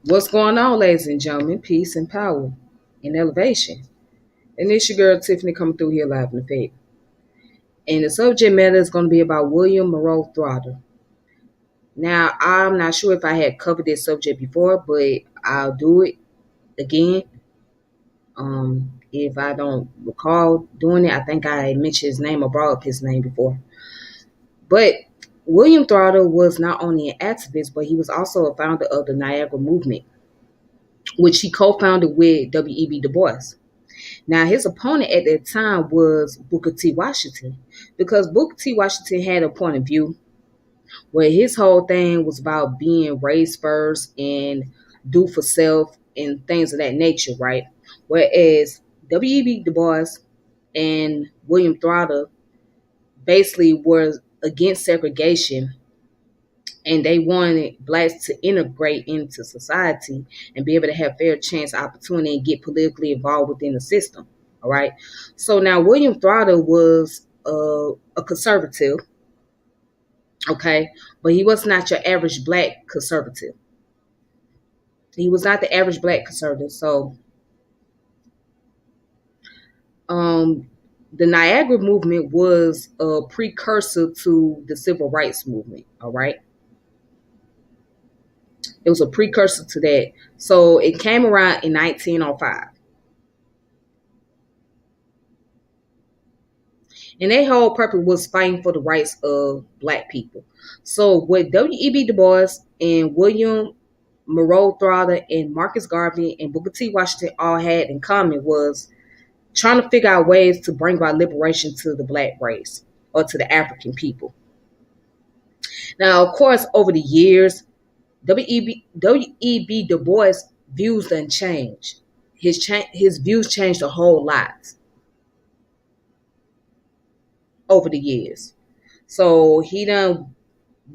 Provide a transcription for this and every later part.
What's going on, ladies and gentlemen? Peace and power and elevation. And it's your girl Tiffany coming through here live in effect. And the subject matter is going to be about William Monroe Trotter. Now, I'm not sure if I had covered this subject before, but I'll do it again. If I don't recall doing it, I think I mentioned his name or brought up his name before. But William Trotter was not only an activist, but he was also a founder of the Niagara Movement, which he co-founded with W.E.B. Du Bois. Now, his opponent at that time was Booker T. Washington, because Booker T. Washington had a point of view where his whole thing was about being race first and do for self and things of that nature, right? Whereas W.E.B. Du Bois and William Trotter basically were against segregation, and they wanted blacks to integrate into society and be able to have fair chance opportunity and get politically involved within the system. All right. So now William Trotter was a conservative, okay, but he was not your average black conservative. He was not the average black conservative. So the Niagara movement was a precursor to the civil rights movement. All right. It was a precursor to that. So it came around in 1905. And their whole purpose was fighting for the rights of black people. So what W.E.B. Du Bois and William Monroe Trotter and Marcus Garvey and Booker T. Washington all had in common was trying to figure out ways to bring about liberation to the black race or to the African people. Now, of course, over the years, W.E.B. Du Bois' views done changed. His views changed a whole lot over the years. So he done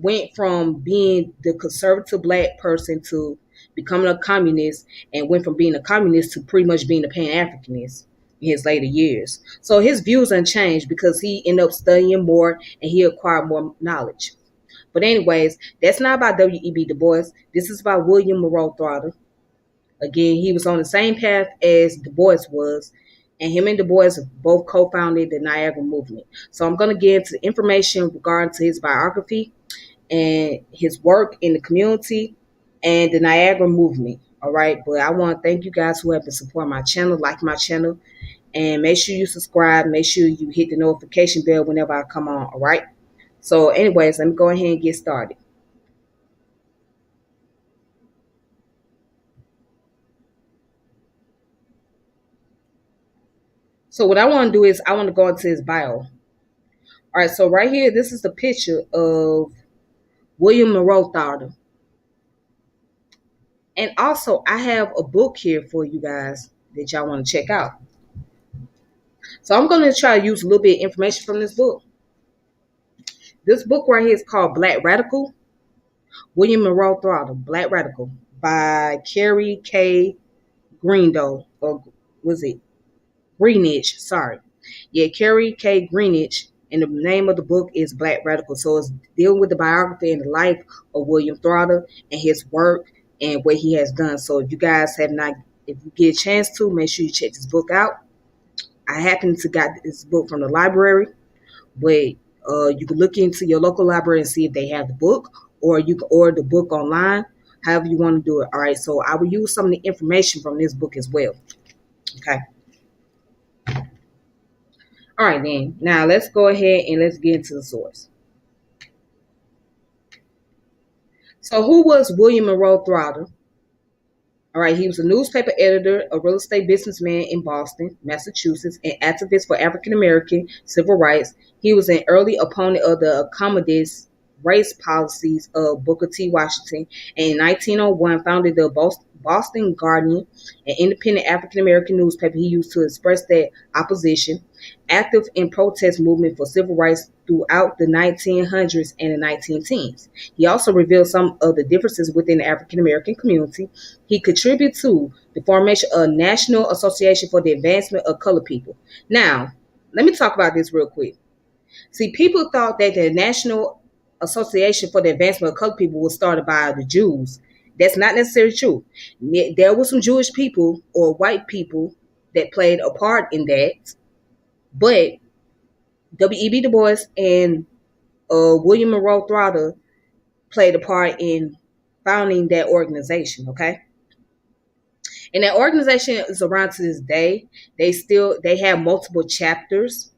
went from being the conservative black person to becoming a communist, and went from being a communist to pretty much being a Pan-Africanist in his later years. So his views unchanged because he ended up studying more and he acquired more knowledge. But anyways, that's not about W.E.B. Du Bois. This is about William Monroe Trotter. Again, he was on the same path as Du Bois was, and him and Du Bois both co-founded the Niagara Movement. So I'm going to get into information regarding to his biography and his work in the community and the Niagara Movement. All right, but I want to thank you guys who have been supporting my channel, like my channel, and make sure you subscribe. Make sure you hit the notification bell whenever I come on. All right. So, anyways, let me go ahead and get started. So what I want to do is I want to go into his bio. All right, so right here, this is the picture of William Monroe Trotter. And also, I have a book here for you guys that y'all want to check out. So I'm going to try to use a little bit of information from this book. This book right here is called Black Radical, William Monroe Trotter, Black Radical, by Carrie K. Greendale, or was it Greenidge? Sorry. Yeah, Carrie K. Greenidge. And the name of the book is Black Radical. So it's dealing with the biography and the life of William Trotter and his work and what he has done. So if you guys have not, if you get a chance to, make sure you check this book out. I happen to got this book from the library, but you can look into your local library and see if they have the book, or you can order the book online, however you want to do it. All right, so I will use some of the information from this book as well. Okay. All right, then. Now, let's go ahead and let's get into the source. So who was William Monroe Trotter? All right, he was a newspaper editor, a real estate businessman in Boston, Massachusetts, an activist for African-American civil rights. He was an early opponent of the accommodatist race policies of Booker T. Washington, and in 1901 founded the Boston Guardian, an independent African-American newspaper he used to express that opposition, active in protest movement for civil rights throughout the 1900s and the 1910s. He also revealed some of the differences within the African-American community. He contributed to the formation of a National Association for the Advancement of Colored People. Now, let me talk about this real quick. See, people thought that the National Association for the Advancement of Colored People was started by the Jews, That's not necessarily true. There were some Jewish people or white people that played a part in that, but W.E.B. Du Bois and William Monroe Trotter played a part in founding that organization. Okay, and that organization is around to this day. They have multiple chapters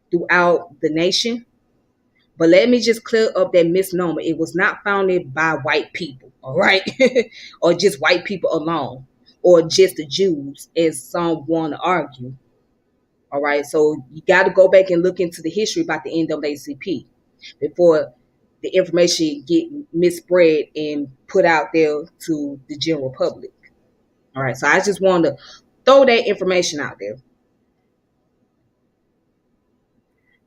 throughout the nation. But let me just clear up that misnomer. It was not founded by white people, all right? Or just white people alone, or just the Jews, as some want to argue. All right. So you got to go back and look into the history about the NAACP before the information get misspread and put out there to the general public. All right. So I just wanted to throw that information out there.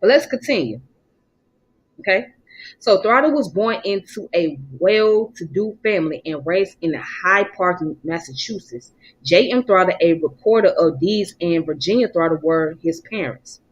But let's continue. Okay. So Trotter was born into a well-to-do family and raised in Hyde Park, Massachusetts. J.M. Trotter, a recorder of deeds, and Virginia Trotter were his parents.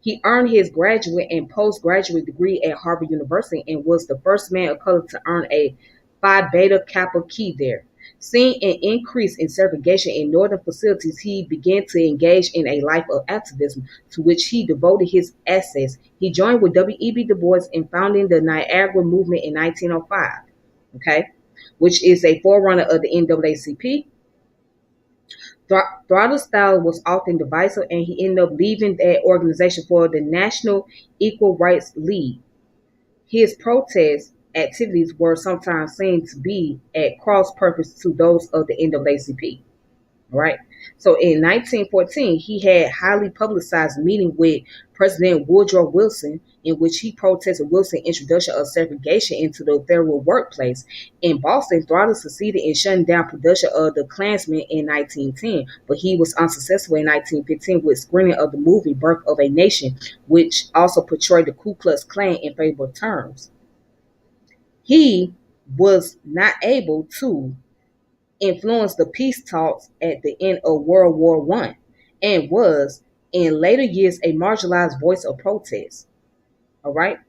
He earned his graduate and postgraduate degree at Harvard University and was the first man of color to earn a Phi Beta Kappa key there. Seeing an increase in segregation in northern facilities, he began to engage in a life of activism to which he devoted his assets. He joined with W.E.B. Du Bois in founding the Niagara Movement in 1905, okay, which is a forerunner of the NAACP. Trotter's style was often divisive, and he ended up leaving that organization for the National Equal Rights League. His protest activities were sometimes seen to be at cross purpose to those of the NAACP. Right. So in 1914, he had highly publicized meeting with President Woodrow Wilson, in which he protested Wilson's introduction of segregation into the federal workplace. In Boston, Trotter succeeded in shutting down production of The Klansman in 1910, but he was unsuccessful in 1915 with screening of the movie Birth of a Nation, which also portrayed the Ku Klux Klan in favorable terms. He was not able to influenced the peace talks at the end of World War I and was, in later years, a marginalized voice of protest. All right.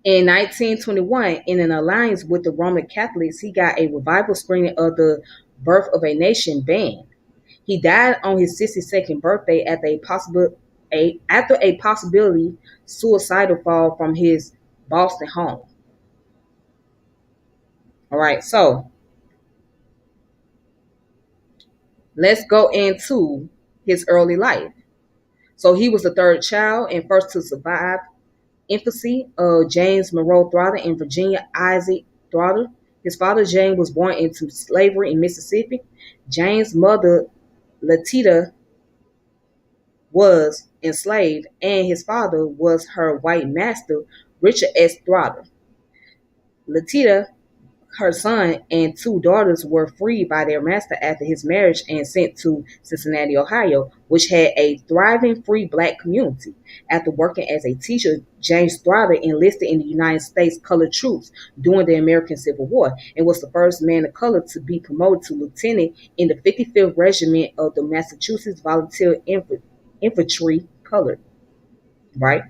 In 1921, in an alliance with the Roman Catholics, he got a revival screening of the Birth of a Nation band. He died on his 62nd birthday after a possibility suicidal fall from his Boston home. All right, so let's go into his early life. So he was the third child and first to survive infancy of James Monroe Trotter and Virginia Isaac Trotter. His father, James, was born into slavery in Mississippi. James' mother, Latita, was enslaved, and his father was her white master, Richard S. Trotter. Latita, her son, and two daughters were freed by their master after his marriage and sent to Cincinnati, Ohio, which had a thriving free black community. After working as a teacher, James Trotter enlisted in the United States colored troops during the American Civil War and was the first man of color to be promoted to lieutenant in the 55th Regiment of the Massachusetts Volunteer Infantry Colored. Right?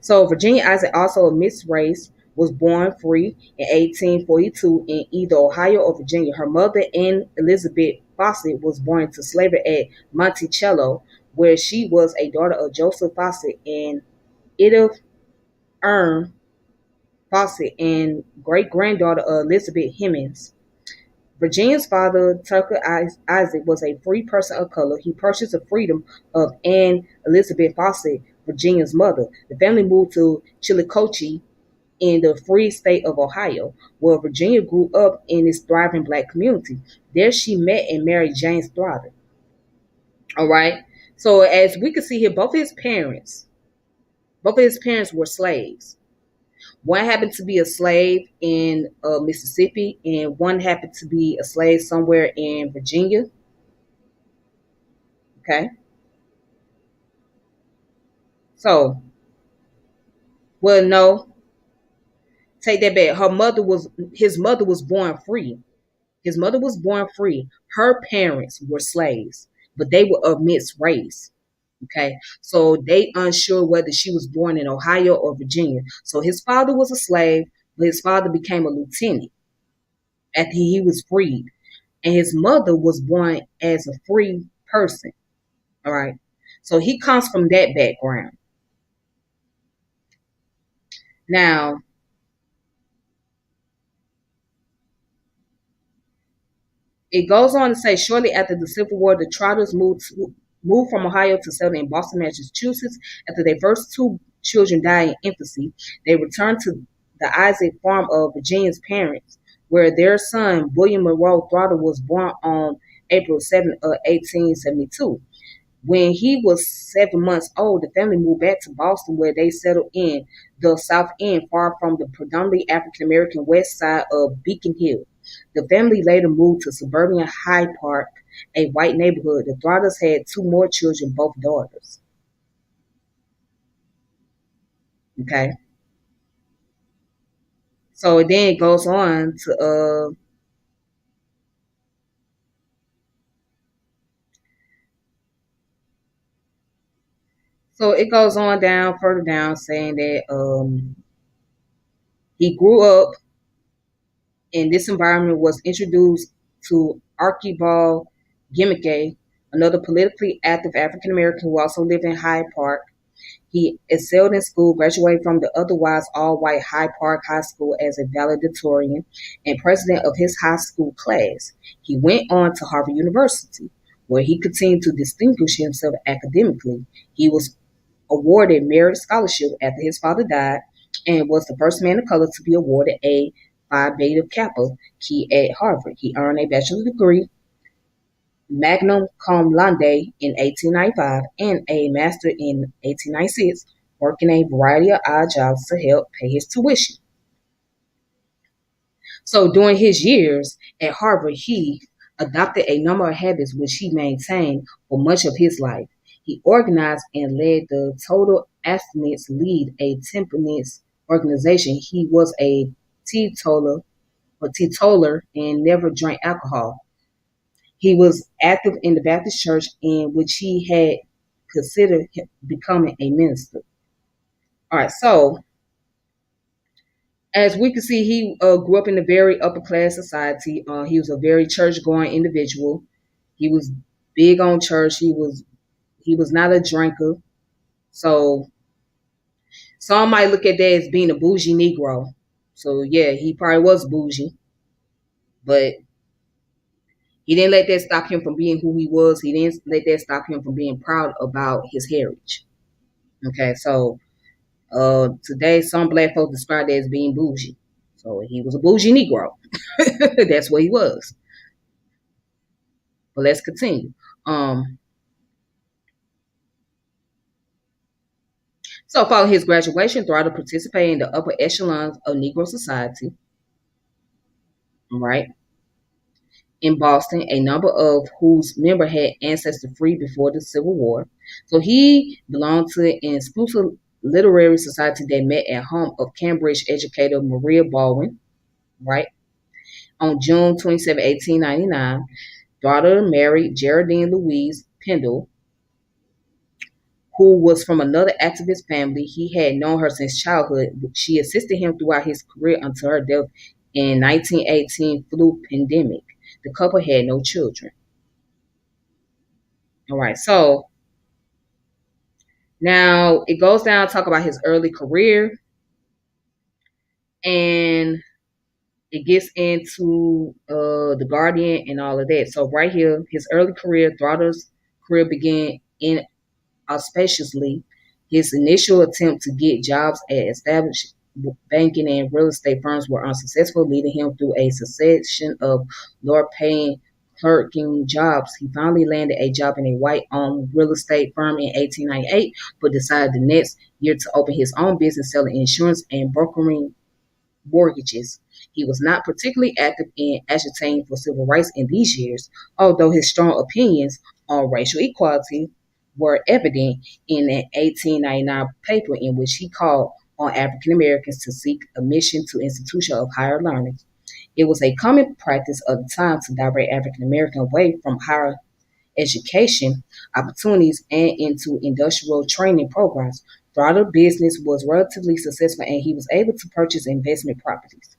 So Virginia Isaac, also a mixed race, was born free in 1842 in either Ohio or Virginia. Her mother, Anne Elizabeth Fawcett, was born into slavery at Monticello, where she was a daughter of Joseph Fawcett and Edith Ern Fawcett and great-granddaughter of Elizabeth Hemings. Virginia's father, Tucker Isaac, was a free person of color. He purchased the freedom of Anne Elizabeth Fawcett, Virginia's mother. The family moved to Chillicothe in the free state of Ohio, where Virginia grew up in its thriving black community. There she met and married James Trotter. All right. So as we can see here, both of his parents were slaves. One happened to be a slave in Mississippi, and one happened to be a slave somewhere in Virginia. Okay. So, well, no, take that back. His mother was born free. His mother was born free. Her parents were slaves, but they were of mixed race. Okay. So they unsure whether she was born in Ohio or Virginia. So his father was a slave, but his father became a lieutenant. after he was freed. And his mother was born as a free person. All right. So he comes from that background. Now, it goes on to say shortly after the Civil War, the Trotters moved from Ohio to settle in Boston, Massachusetts. After their first two children died in infancy, they returned to the Isaac farm of Virginia's parents, where their son, William Monroe Trotter, was born on April 7th, 1872. When he was 7 months old, the family moved back to Boston, where they settled in the South End, far from the predominantly African American west side of Beacon Hill. The family later moved to suburban Hyde Park, a white neighborhood. The Throtters had two more children, both daughters. Okay, so then it goes on to so it goes on down further down, saying that he grew up in this environment, was introduced to Archibald Gimmick, another politically active African American who also lived in Hyde Park. He excelled in school, graduated from the otherwise all-white Hyde Park High School as a valedictorian and president of his high school class. He went on to Harvard University, where he continued to distinguish himself academically. He was awarded merit scholarship after his father died and was the first man of color to be awarded a Phi Beta Kappa key at Harvard. He earned a bachelor's degree, magna cum laude, in 1895 and a master in 1896, working a variety of odd jobs to help pay his tuition. So during his years at Harvard, he adopted a number of habits which he maintained for much of his life. He organized and led the Total Abstinence League, a temperance organization. He was a teetotaler and never drank alcohol. He was active in the Baptist church, in which he had considered becoming a minister. All right, so as we can see, he grew up in a very upper class society. He was a very church going individual. He was big on church. He was not a drinker. So some might look at that as being a bougie Negro. So yeah, he probably was bougie, but he didn't let that stop him from being who he was. He didn't let that stop him from being proud about his heritage. Okay, so today some black folks describe that as being bougie. So he was a bougie Negro. That's what he was. But let's continue. Um, so following his graduation, Throttle participated in the upper echelons of Negro society, right, in Boston, a number of whose members had ancestors free before the Civil War. So he belonged to an exclusive literary society that met at home of Cambridge educator Maria Baldwin, right? On June 27, 1899, daughter married Geraldine Louise Pendle, who was from another activist family. He had known her since childhood. She assisted him throughout his career until her death in 1918 flu pandemic. The couple had no children. All right, so now it goes down to talk about his early career, and it gets into the Guardian and all of that. So right here, his early career, Throtter's career began inauspiciously. His initial attempt to get jobs at established banking and real estate firms were unsuccessful, leading him through a succession of lower-paying clerking jobs. He finally landed a job in a white-owned real estate firm in 1898, but decided the next year to open his own business selling insurance and brokering mortgages. He was not particularly active in agitating for civil rights in these years, although his strong opinions on racial equality were evident in an 1899 paper in which he called on African Americans to seek admission to institutions of higher learning. It was a common practice of the time to direct African Americans away from higher education opportunities and into industrial training programs. Throughout business was relatively successful and he was able to purchase investment properties.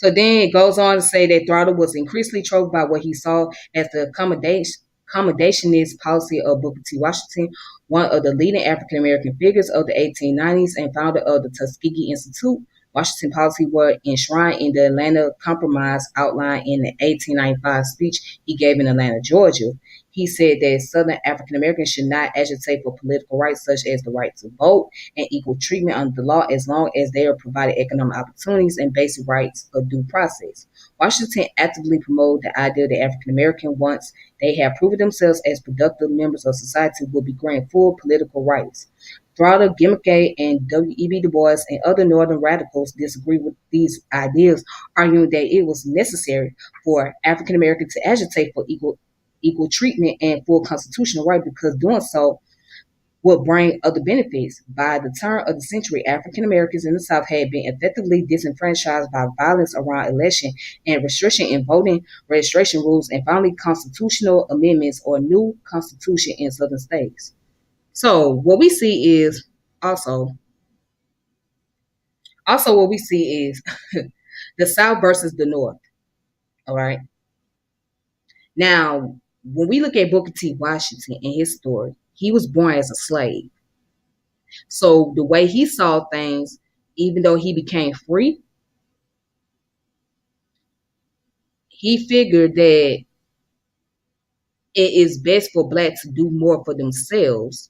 So then it goes on to say that Trotter was increasingly troubled by what he saw as the accommodationist policy of Booker T. Washington, one of the leading African American figures of the 1890s and founder of the Tuskegee Institute. Washington policy were enshrined in the Atlanta Compromise outlined in the 1895 speech he gave in Atlanta, Georgia. He said that Southern African Americans should not agitate for political rights such as the right to vote and equal treatment under the law as long as they are provided economic opportunities and basic rights of due process. Washington actively promoted the idea that African Americans, once they have proven themselves as productive members of society, will be granted full political rights. Trotter, Gimmick, and W.E.B. Du Bois and other Northern radicals disagree with these ideas, arguing that it was necessary for African Americans to agitate for equal treatment and full constitutional right because doing so would bring other benefits. By the turn of the century, African Americans in the South had been effectively disenfranchised by violence around election and restriction in voting registration rules and finally constitutional amendments or new constitution in southern states. So what we see is also what we see is the South versus the North. All right. Now, when we look at Booker T. Washington and his story, he was born as a slave. So the way he saw things, even though he became free, he figured that it is best for blacks to do more for themselves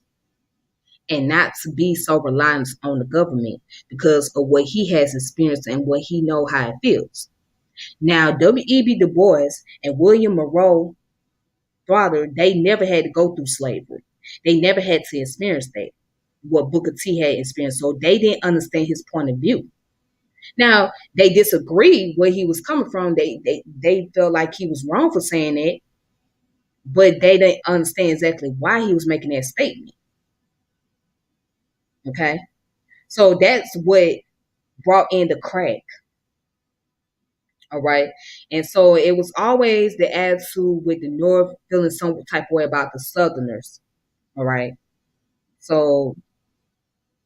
and not to be so reliant on the government because of what he has experienced and what he know how it feels. Now, W.E.B. Du Bois and William Monroe Trotter, they never had to go through slavery. They never had to experience that, what Booker T had experienced. So they didn't understand his point of view. Now, they disagreed where he was coming from. They felt like he was wrong for saying that, but they didn't understand exactly why he was making that statement. Okay? So that's what brought in the crack. All right. And so it was always the attitude with the North feeling some type of way about the Southerners. All right. So,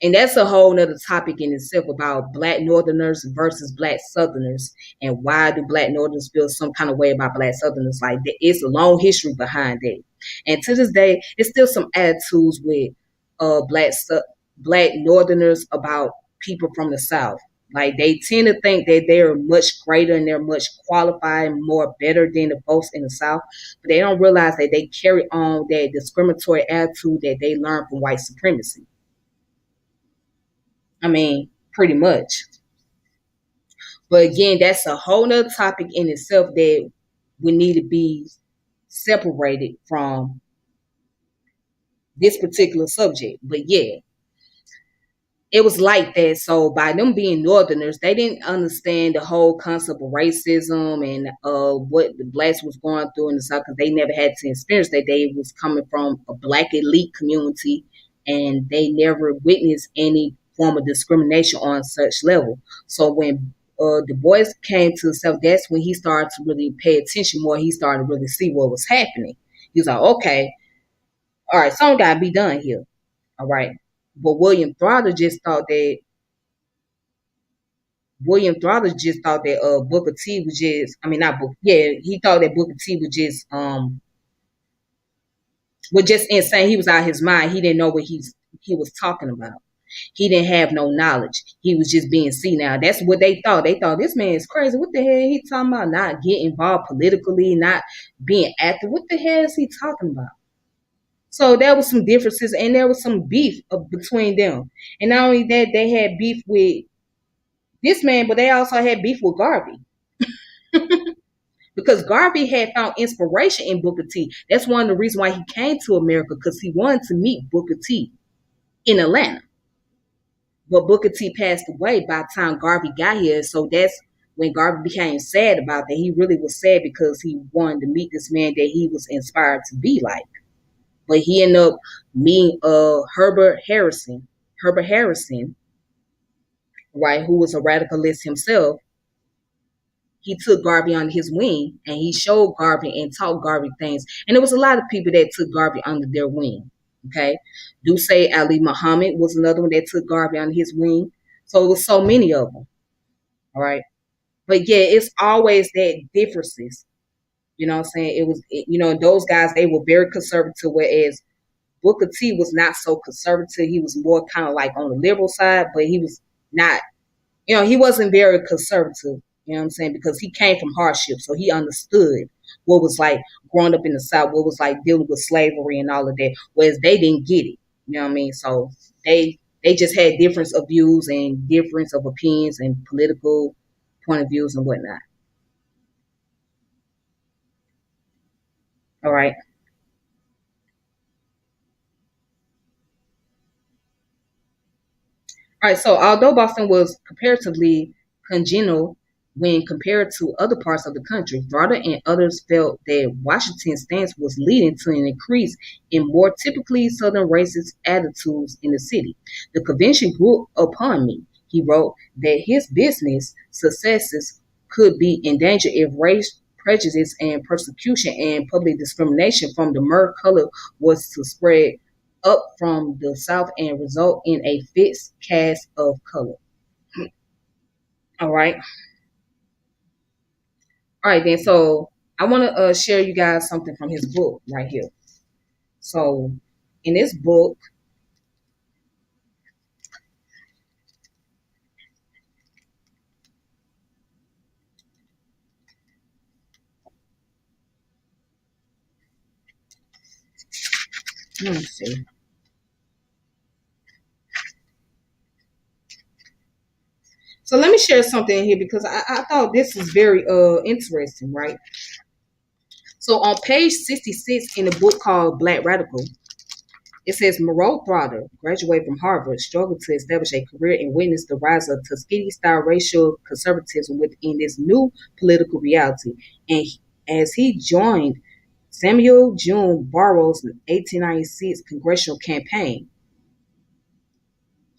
and that's a whole nother topic in itself about black Northerners versus black Southerners and why do black Northerners feel some kind of way about black Southerners. Like it's a long history behind that. And to this day, it's still some attitudes with black Northerners about people from the South. Like they tend to think that they're much greater and they're much qualified and more better than the folks in the South, but they don't realize that they carry on that discriminatory attitude that they learned from white supremacy. I mean, pretty much. But again, that's a whole nother topic in itself that we need to be separated from this particular subject. But yeah, it was like that. So by them being Northerners, they didn't understand the whole concept of racism and what the blacks was going through in the South because they never had to experience that. They was coming from a black elite community and they never witnessed any form of discrimination on such level. So when Du Bois came to the South, that's when he started to really pay attention more. He started to really see what was happening. He was like, okay, all right, something got to be done here. All right. But William Throther just thought that Booker T was just, I mean, not Booker, yeah, he thought that Booker T was just insane. He was out of his mind. He didn't know what he was talking about. He didn't have no knowledge. He was just being senile. That's what they thought. They thought this man is crazy. What the hell he talking about? Not getting involved politically, not being active. What the hell is he talking about? So there was some differences and there was some beef between them. And not only that, they had beef with this man, but they also had beef with Garvey. Because Garvey had found inspiration in Booker T. That's one of the reasons why he came to America, because he wanted to meet Booker T in Atlanta. But Booker T passed away by the time Garvey got here. So that's when Garvey became sad about that. He really was sad because he wanted to meet this man that he was inspired to be like. But he ended up meeting Herbert Harrison, right, who was a radicalist himself. He took Garvey under his wing and he showed Garvey and taught Garvey things. And there was a lot of people that took Garvey under their wing. Okay. Duce Ali Muhammad was another one that took Garvey under his wing. So it was so many of them. All right. But yeah, it's always that differences. You know what I'm saying? Those guys, they were very conservative, whereas Booker T was not so conservative. He was more kind of like on the liberal side, but he was not, he wasn't very conservative, you know what I'm saying? Because he came from hardship. So he understood what was like growing up in the South, what was like dealing with slavery and all of that, whereas they didn't get it. You know what I mean? So they just had difference of views and difference of opinions and political point of views and whatnot. All right. All right, so although Boston was comparatively congenial when compared to other parts of the country, Trotter and others felt that Washington's stance was leading to an increase in more typically Southern racist attitudes in the city. The convention grew upon me, he wrote, that his business successes could be in danger if race prejudice and persecution and public discrimination from the myrrh color was to spread up from the south and result in a fixed cast of color. All right. All right, then. So I want to share you guys something from his book right here. So in this book, let me see. So let me share something here because I thought this is very interesting, right? So on page 66 in the book called Black Radical, it says Monroe Trotter, graduated from Harvard, struggled to establish a career and witnessed the rise of Tuskegee-style racial conservatism within this new political reality. And as he joined Samuel June Barrow's 1896 congressional campaign,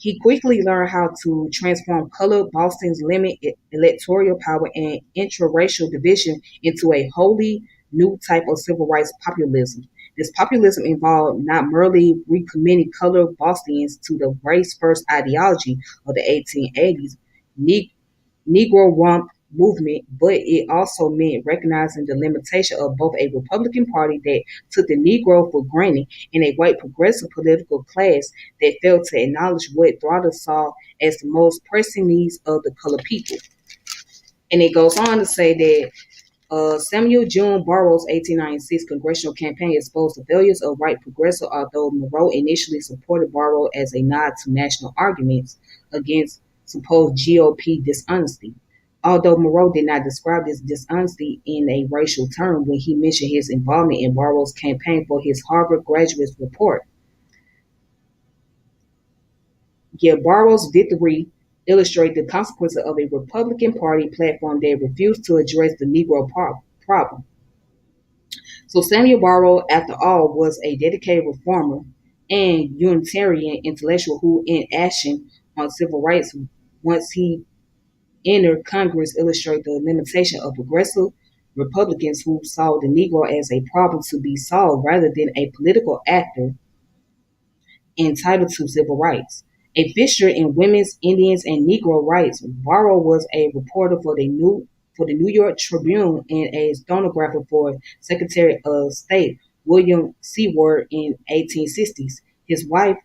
he quickly learned how to transform colored Boston's limited electoral power and intra-racial division into a wholly new type of civil rights populism. This populism involved not merely recommitting colored Bostonians to the race-first ideology of the 1880s, Negro Rump movement, but it also meant recognizing the limitation of both a Republican Party that took the Negro for granted and a white progressive political class that failed to acknowledge what Trotter saw as the most pressing needs of the colored people. And it goes on to say that Samuel June Barrow's 1896 congressional campaign exposed the failures of white progressive, although Monroe initially supported Barrow as a nod to national arguments against supposed GOP dishonesty. Although Monroe did not describe this dishonesty in a racial term when he mentioned his involvement in Barrow's campaign for his Harvard graduate report. Yet Barrow's victory illustrated the consequences of a Republican Party platform that refused to address the Negro problem. So Samuel Barrow, after all, was a dedicated reformer and Unitarian intellectual who, in action on civil rights, once he entered Congress, illustrated the limitation of progressive Republicans who saw the Negro as a problem to be solved rather than a political actor entitled to civil rights. A fixture in women's, Indians, and Negro rights, Barrow was a reporter for the New York Tribune and a stenographer for Secretary of State William Seward in 1860s. His wife,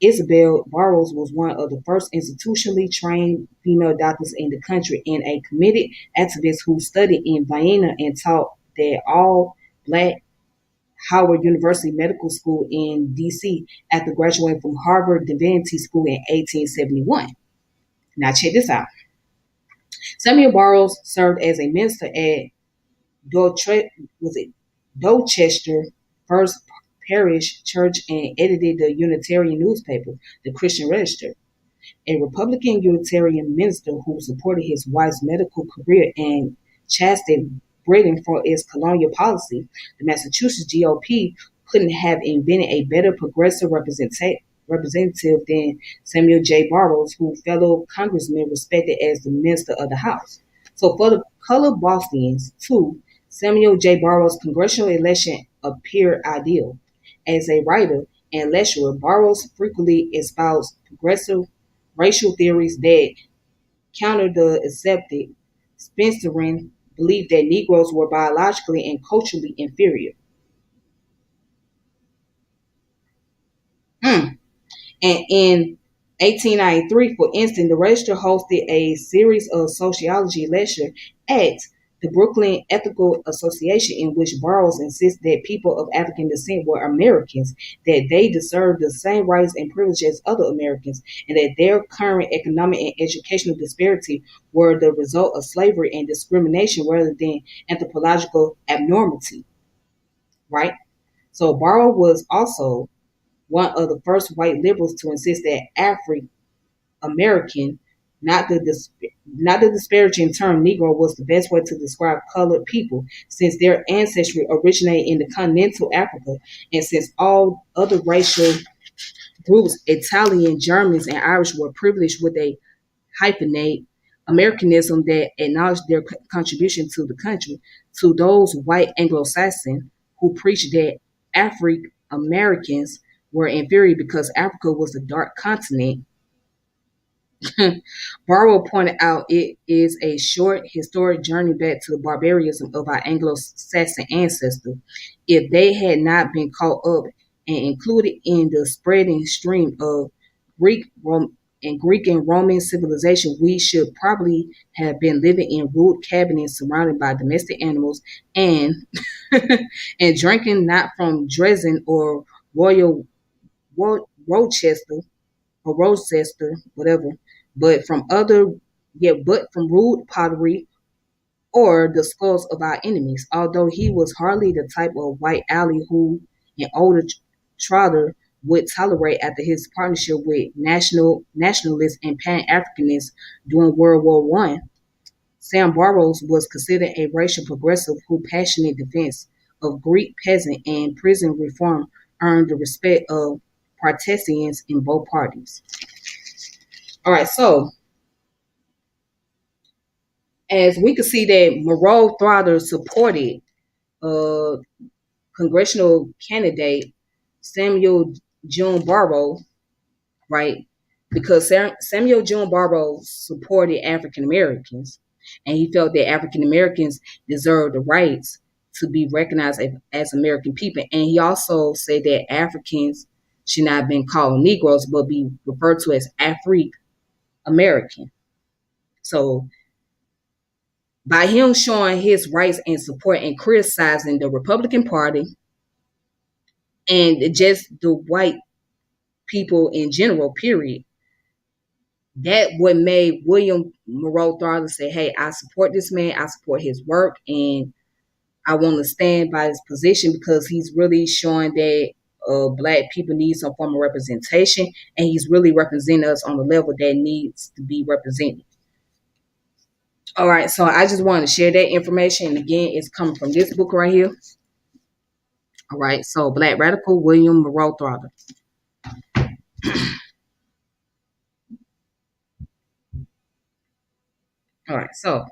Isabel Barrows, was one of the first institutionally trained female doctors in the country and a committed activist who studied in Vienna and taught that all black Howard University Medical School in D.C. after graduating from Harvard Divinity School in 1871. Now, check this out. Samuel Barrows served as a minister at was it Dorchester First Parish Church and edited the Unitarian newspaper, the Christian Register. A Republican Unitarian minister who supported his wife's medical career and chastised Britain for its colonial policy, the Massachusetts GOP couldn't have invented a better progressive representative than Samuel J. Barrows, who fellow congressmen respected as the Minister of the House. So for the colored Bostonians, too, Samuel J. Barrows' congressional election appeared ideal. As a writer and lecturer, Barrows frequently espoused progressive racial theories that counter the accepted Spencerin believed that Negroes were biologically and culturally inferior. Mm. And in 1893, for instance, the register hosted a series of sociology lectures at the Brooklyn Ethical Association, in which Burroughs insisted that people of African descent were Americans, that they deserved the same rights and privileges as other Americans, and that their current economic and educational disparity were the result of slavery and discrimination rather than anthropological abnormality, right? So Burroughs was also one of the first white liberals to insist that Afro American, not the not the disparaging term Negro, was the best way to describe colored people, since their ancestry originated in the continental Africa, and since all other racial groups, Italian, Germans, and Irish, were privileged with a hyphenate Americanism that acknowledged their contribution to the country. To those white Anglo-Saxons who preached that African Americans were inferior because Africa was a dark continent, Barrow pointed out it is a short historic journey back to the barbarism of our Anglo-Saxon ancestors. If they had not been caught up and included in the spreading stream of Greek, Greek and Roman civilization, we should probably have been living in rude cabins surrounded by domestic animals and and drinking not from Dresden or Royal Rochester or Rochester, whatever, but from other, yeah, but from rude pottery or the skulls of our enemies. Although he was hardly the type of white ally who an older Trotter would tolerate after his partnership with nationalists and Pan Africanists during World War One. Sam Burroughs was considered a racial progressive whose passionate defense of Greek peasant and prison reform earned the respect of partisans in both parties. All right, so as we can see that Monroe Trotter supported uh, congressional candidate Samuel June Barrow, right? Because Samuel June Barrow supported African Americans, and he felt that African Americans deserved the rights to be recognized as American people. And he also said that Africans should not have been called Negroes, but be referred to as Afri American. So by him showing his rights and support and criticizing the Republican Party and just the white people in general, period, that what made William Monroe Trotter say, hey, I support this man, I support his work, and I want to stand by his position because he's really showing that black people need some form of representation, and he's really representing us on the level that needs to be represented. All right, so I just wanted to share that information. And again, it's coming from this book right here. All right, so Black Radical William Monroe Trotter. All right, so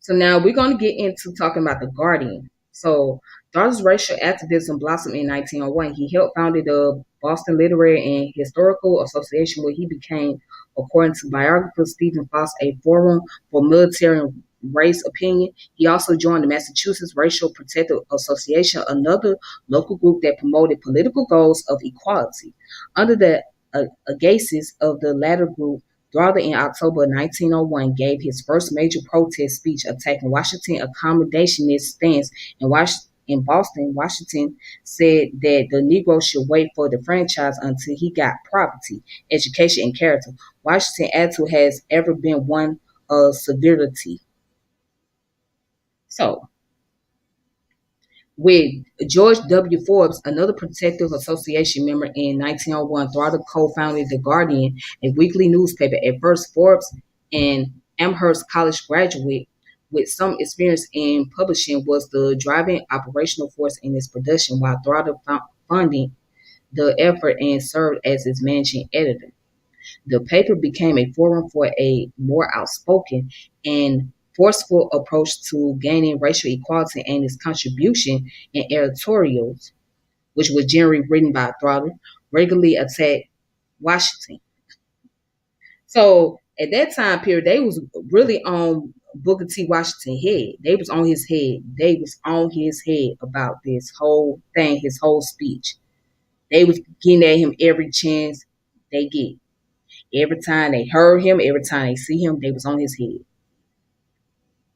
now we're going to get into talking about the Guardian. So Trotter's racial activism blossomed in 1901. He helped founded the Boston Literary and Historical Association, where he became, according to biographer Stephen Foss, a forum for military and race opinion. He also joined the Massachusetts Racial Protective Association, another local group that promoted political goals of equality. Under the aegis of the latter group, Trotter in October 1901 gave his first major protest speech attacking Washington's accommodationist stance in Boston. Washington said that the Negro should wait for the franchise until he got property, education, and character. Washington's attitude has ever been one of severity. So, with George W. Forbes, another Protective Association member in 1901, Trotter co-founded The Guardian, a weekly newspaper. At first, Forbes, an Amherst College graduate with some experience in publishing, was the driving operational force in its production, while Trotter funded the effort and served as its managing editor. The paper became a forum for a more outspoken and forceful approach to gaining racial equality, and its contribution in editorials, which was generally written by Trotter, regularly attacked Washington. So At that time period, they was really on Booker T. Washington head. They was on his head. They was on his head about this whole thing, his whole speech. They was getting at him every chance they get. Every time they heard him, every time they see him, they was on his head.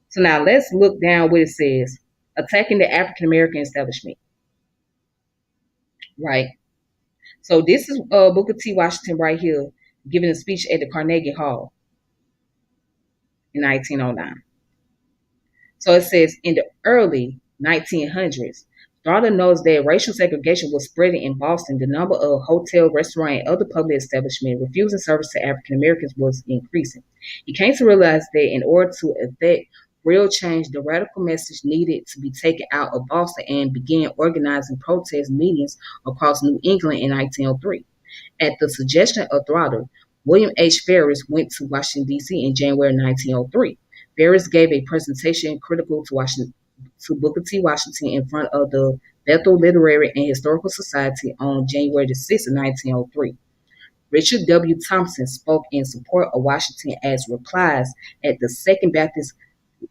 So now let's look down what it says. Attacking the African American establishment. Right. So this is Booker T. Washington right here giving a speech at the Carnegie Hall in 1909. So it says in the early 1900s, Trotter notes that racial segregation was spreading in Boston. The number of hotel, restaurant, and other public establishments refusing service to African Americans was increasing. He came to realize that in order to effect real change, the radical message needed to be taken out of Boston and began organizing protest meetings across New England in 1903. At the suggestion of Trotter, William H. Ferris went to Washington, D.C. in January 1903. Ferris gave a presentation critical to Booker T. Washington in front of the Bethel Literary and Historical Society on January 6, 1903. Richard W. Thompson spoke in support of Washington as replies at the Second Baptist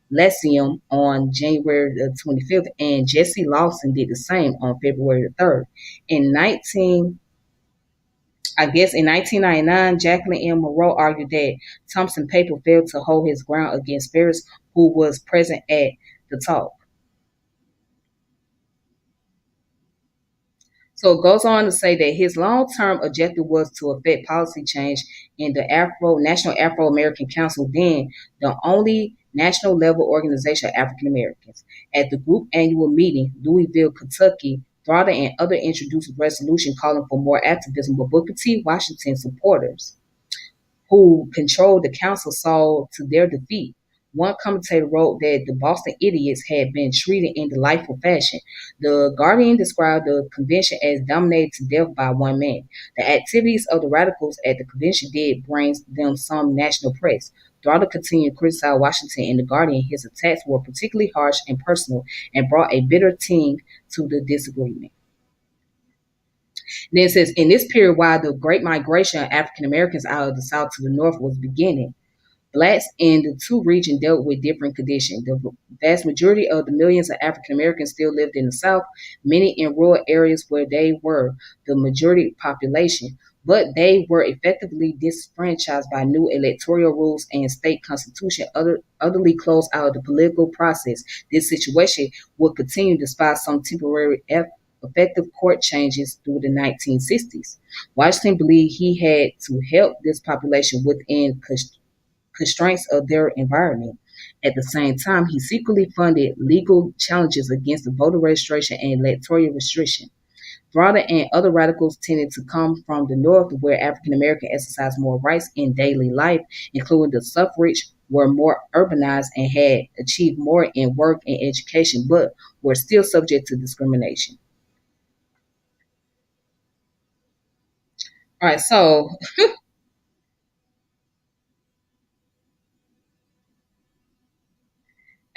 Lyceum on January 25th, and Jesse Lawson did the same on February 3rd. In 1999, Jacqueline M. Monroe argued that Thompson's paper failed to hold his ground against Ferris, who was present at the talk. So it goes on to say that his long-term objective was to effect policy change in the National Afro-American Council, then the only national level organization of African Americans. At the group annual meeting, Louisville, Kentucky, Trotter and others introduced a resolution calling for more activism, but Booker T. Washington supporters who controlled the council saw to their defeat. One commentator wrote that the Boston idiots had been treated in delightful fashion. The Guardian described the convention as dominated to death by one man. The activities of the radicals at the convention did bring them some national press. Trotter continued to criticize Washington in the Guardian. His attacks were particularly harsh and personal and brought a bitter ting to the disagreement. Then it says, in this period, while the great migration of African Americans out of the South to the North was beginning, blacks in the two regions dealt with different conditions. The vast majority of the millions of African Americans still lived in the South, many in rural areas where they were the majority population, but they were effectively disenfranchised by new electoral rules and state constitution, utterly closed out of the political process. This situation would continue despite some temporary effective court changes through the 1960s. Washington believed he had to help this population within constraints of their environment. At the same time, he secretly funded legal challenges against the voter registration and electoral restriction. Trotter and other radicals tended to come from the North, where African Americans exercised more rights in daily life, including the suffrage, were more urbanized and had achieved more in work and education, but were still subject to discrimination. All right, so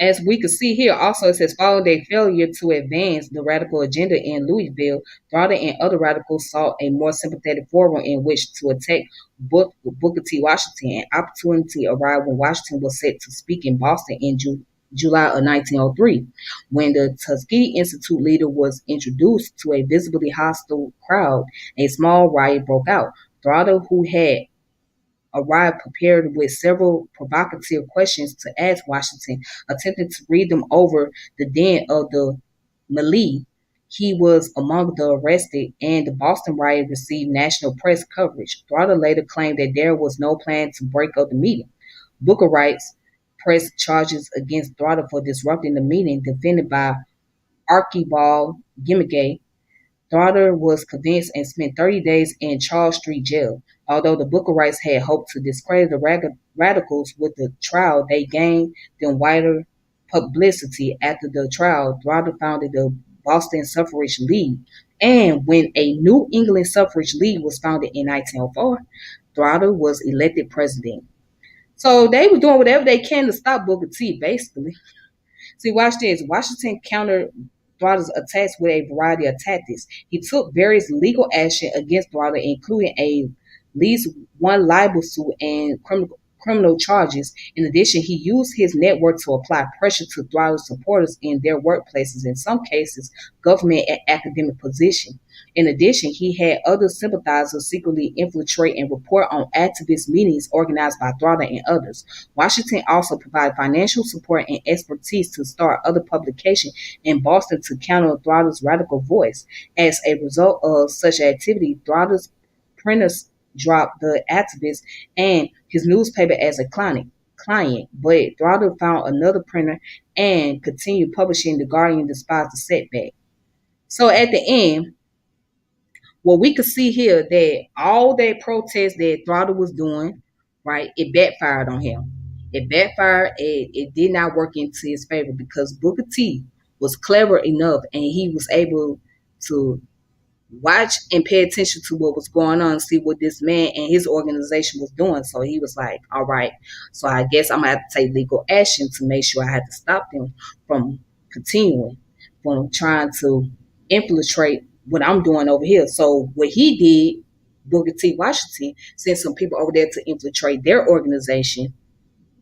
as we can see here, also it says following their failure to advance the radical agenda in Louisville, Trotter and other radicals sought a more sympathetic forum in which to attack Booker T. Washington. An opportunity arrived when Washington was set to speak in Boston in July of 1903. When the Tuskegee Institute leader was introduced to a visibly hostile crowd, a small riot broke out. Trotter, who had arrived prepared with several provocative questions to ask Washington, attempted to read them over the den of the melee. He was among the arrested, and the Boston riot received national press coverage. Trotter later claimed that there was no plan to break up the meeting. Booker writes pressed charges against Trotter for disrupting the meeting, defended by Archibald Gimmick. Trotter was convinced and spent 30 days in Charles Street Jail. Although the Bookerites had hoped to discredit the radicals with the trial, they gained them wider publicity after the trial. Trotter founded the Boston Suffrage League, and when a New England Suffrage League was founded in 1904, Trotter was elected president. So they were doing whatever they can to stop Booker T, basically. See, watch this. Washington countered Trotter's attacks with a variety of tactics. He took various legal action against Trotter, including at least one libel suit and criminal charges. In addition, he used his network to apply pressure to Throttle supporters in their workplaces, in some cases, government and academic positions. In addition, he had other sympathizers secretly infiltrate and report on activist meetings organized by Throttle and others. Washington also provided financial support and expertise to start other publications in Boston to counter Throttle's radical voice. As a result of such activity, Throttle's printers dropped the activist and his newspaper as a client, but Throttle found another printer and continued publishing The Guardian despite the setback. So at the end, what we could see here that all that protest that Throttle was doing, right, it backfired on him. It backfired. It did not work into his favor because Booker T was clever enough and he was able to watch and pay attention to what was going on, see what this man and his organization was doing. So he was like, all right, so I guess I'm gonna have to take legal action to make sure I have to stop them from continuing, from trying to infiltrate what I'm doing over here. So what he did, Booker T. Washington sent some people over there to infiltrate their organization,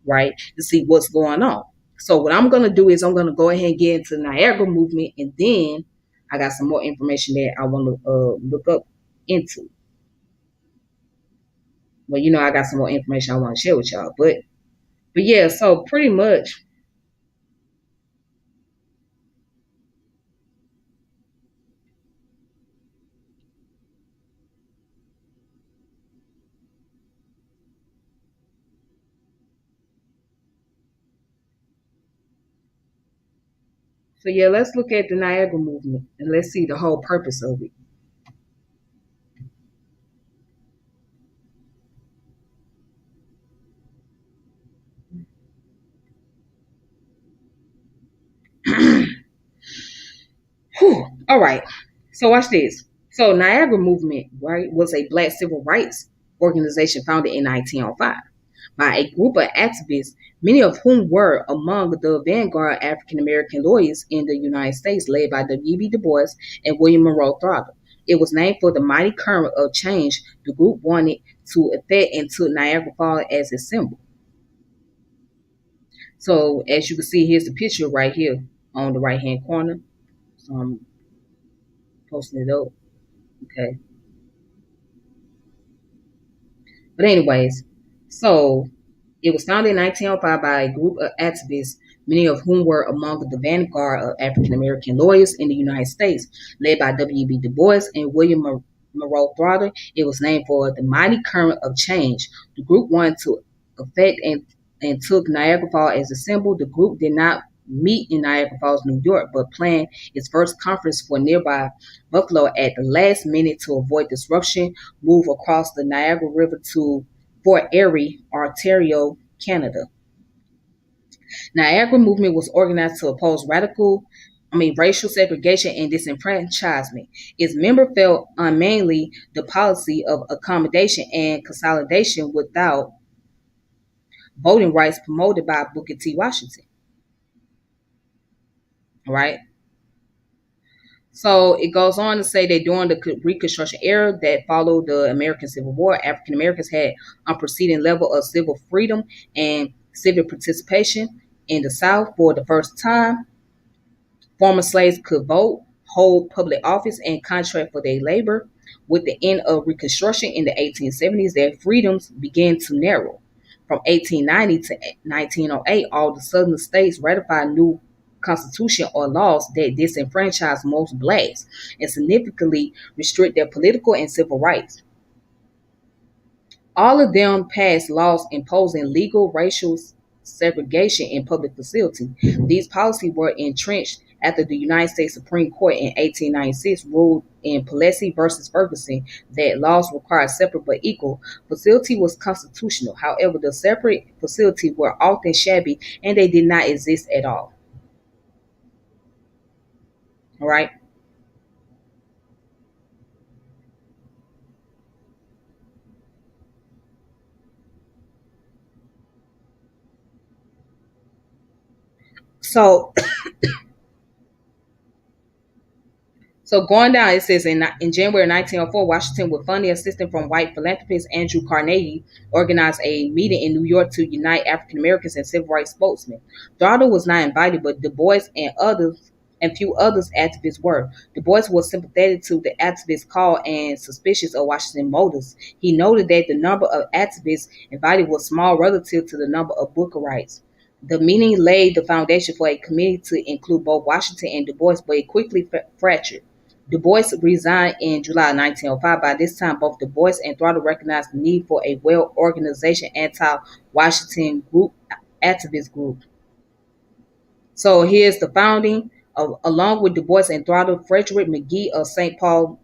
right, to see what's going on. So what I'm gonna do is I'm gonna go ahead and get into the Niagara movement, and then I got some more information that I want to look up into. Well, I got some more information I want to share with y'all. But yeah, so pretty much. So yeah, let's look at the Niagara movement and let's see the whole purpose of it. Whew. All right. So watch this. So Niagara Movement, right, was a black civil rights organization founded in 1905 by a group of activists, many of whom were among the vanguard African American lawyers in the United States, led by W.B. Du Bois and William Monroe Trotter. It was named for the mighty current of change the group wanted to effect and took Niagara Falls as its symbol. So as you can see, here's the picture right here on the right hand corner. So I'm posting it up. Okay. But anyways, so it was founded in 1905 by a group of activists, many of whom were among the vanguard of African American lawyers in the United States, led by W.B. Du Bois and William Monroe Trotter. It was named for the mighty current of change. The group wanted to affect and took Niagara Falls as a symbol. The group did not meet in Niagara Falls, New York, but planned its first conference for nearby Buffalo at the last minute to avoid disruption, move across the Niagara River to Fort Erie, Ontario, Canada. Niagara movement was organized to oppose racial segregation and disenfranchisement. Its members felt unmanly the policy of accommodation and consolidation without voting rights promoted by Booker T. Washington. Right? So it goes on to say that during the Reconstruction era that followed the American Civil War, African Americans had unprecedented level of civil freedom and civic participation in the South for the first time. Former slaves could vote, hold public office, and contract for their labor. With the end of Reconstruction in the 1870s, their freedoms began to narrow. From 1890 to 1908, all the southern states ratified new constitution or laws that disenfranchised most blacks and significantly restrict their political and civil rights. All of them passed laws imposing legal racial segregation in public facilities. These policies were entrenched after the United States Supreme Court in 1896 ruled in Plessy versus Ferguson that laws required separate but equal facility was constitutional. However, the separate facilities were often shabby and they did not exist at all. All right. So So going down, it says in January 1904, Washington, with funding assistance from white philanthropist Andrew Carnegie, organized a meeting in New York to unite African Americans and civil rights spokesmen. Daughter was not invited, but Du Bois and few others activists were. Du Bois was sympathetic to the activists' call and suspicious of Washington's motives. He noted that the number of activists invited was small relative to the number of Bookerites. The meeting laid the foundation for a committee to include both Washington and Du Bois, but it quickly fractured. Du Bois resigned in July 1905. By this time, both Du Bois and Trotter recognized the need for a well-organized anti-Washington activist group. So here's the founding. Along with Du Bois and Trotter, Frederick McGee of St. Paul,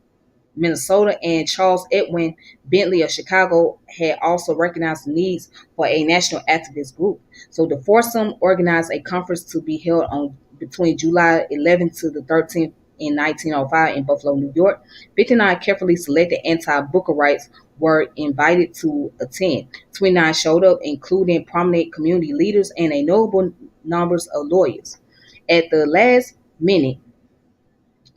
Minnesota, and Charles Edwin Bentley of Chicago had also recognized the needs for a national activist group. So the foursome organized a conference to be held on between July 11th to the 13th in 1905 in Buffalo, New York. 59 carefully selected anti-Bookerites were invited to attend. 29 showed up, including prominent community leaders and a notable numbers of lawyers. At the last minute,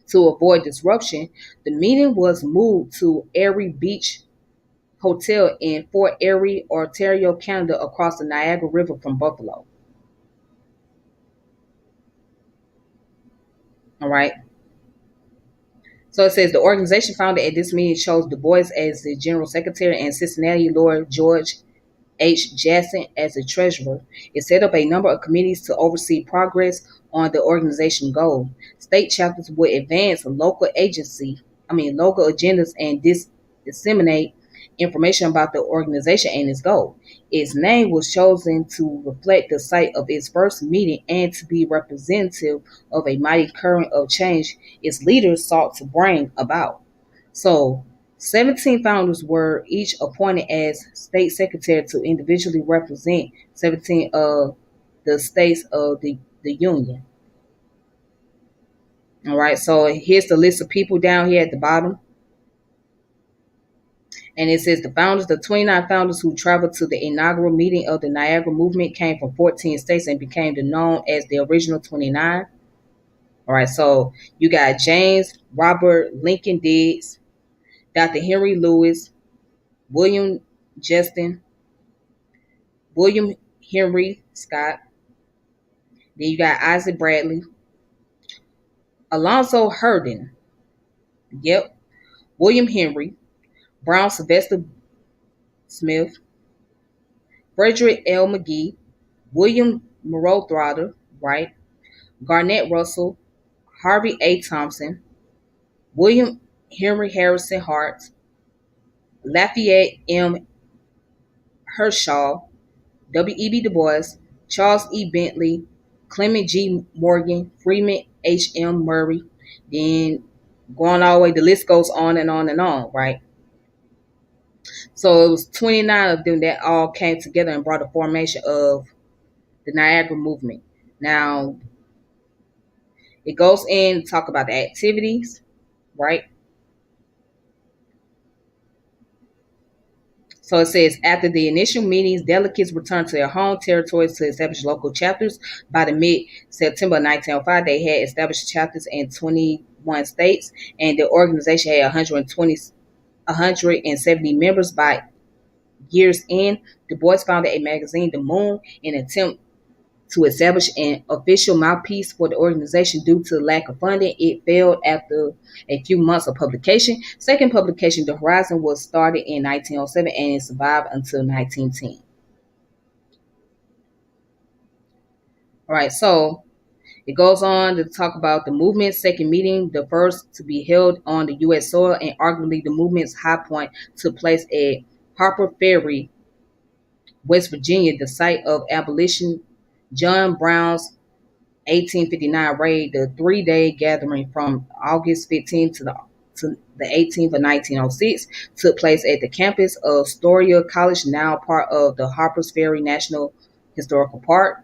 to avoid disruption, the meeting was moved to Erie Beach Hotel in Fort Erie, Ontario, Canada, across the Niagara River from Buffalo. All right. So it says the organization founded at this meeting chose Du Bois as the general secretary and Cincinnati Lord George H. Jackson as the treasurer. It set up a number of committees to oversee progress on the organization goal. State chapters would advance local agendas and disseminate information about the organization and its goal. Its name was chosen to reflect the site of its first meeting and to be representative of a mighty current of change its leaders sought to bring about. So 17 founders were each appointed as state secretary to individually represent 17 of the states of the Union. All right, so here's the list of people down here at the bottom. And it says the 29 founders who traveled to the inaugural meeting of the Niagara Movement came from 14 states and became known as the original 29. All right, so you got James Robert Lincoln Diggs, Dr. Henry Lewis, William Justin, William Henry Scott. Then you got Isaac Bradley, Alonzo Herndon, yep, William Henry, Brown Sylvester Smith, Frederick L. McGee, William Monroe Trotter, right? Garnett Russell, Harvey A. Thompson, William Henry Harrison Hart, Lafayette M. Hershaw, W.E.B. Du Bois, Charles E. Bentley, Clement G. Morgan, Freeman H. M. Murray, then going all the way, the list goes on and on and on, right? So it was 29 of them that all came together and brought the formation of the Niagara Movement. Now, it goes in to talk about the activities, right? So it says, after the initial meetings, delegates returned to their home territories to establish local chapters. By the mid-September 1905, they had established chapters in 21 states, and the organization had 170 members. By year's end, Du Bois founded a magazine, The Moon, in an attempt to establish an official mouthpiece for the organization. Due to lack of funding, it failed after a few months of publication. Second publication, The Horizon, was started in 1907 and it survived until 1910. All right, so it goes on to talk about the movement's second meeting, the first to be held on the U.S. soil, and arguably the movement's high point took place at Harper Ferry, West Virginia, the site of abolition John Brown's 1859 raid. The 3-day gathering from August 15th to the 18th of 1906 took place at the campus of Astoria College, now part of the Harpers Ferry National Historical Park.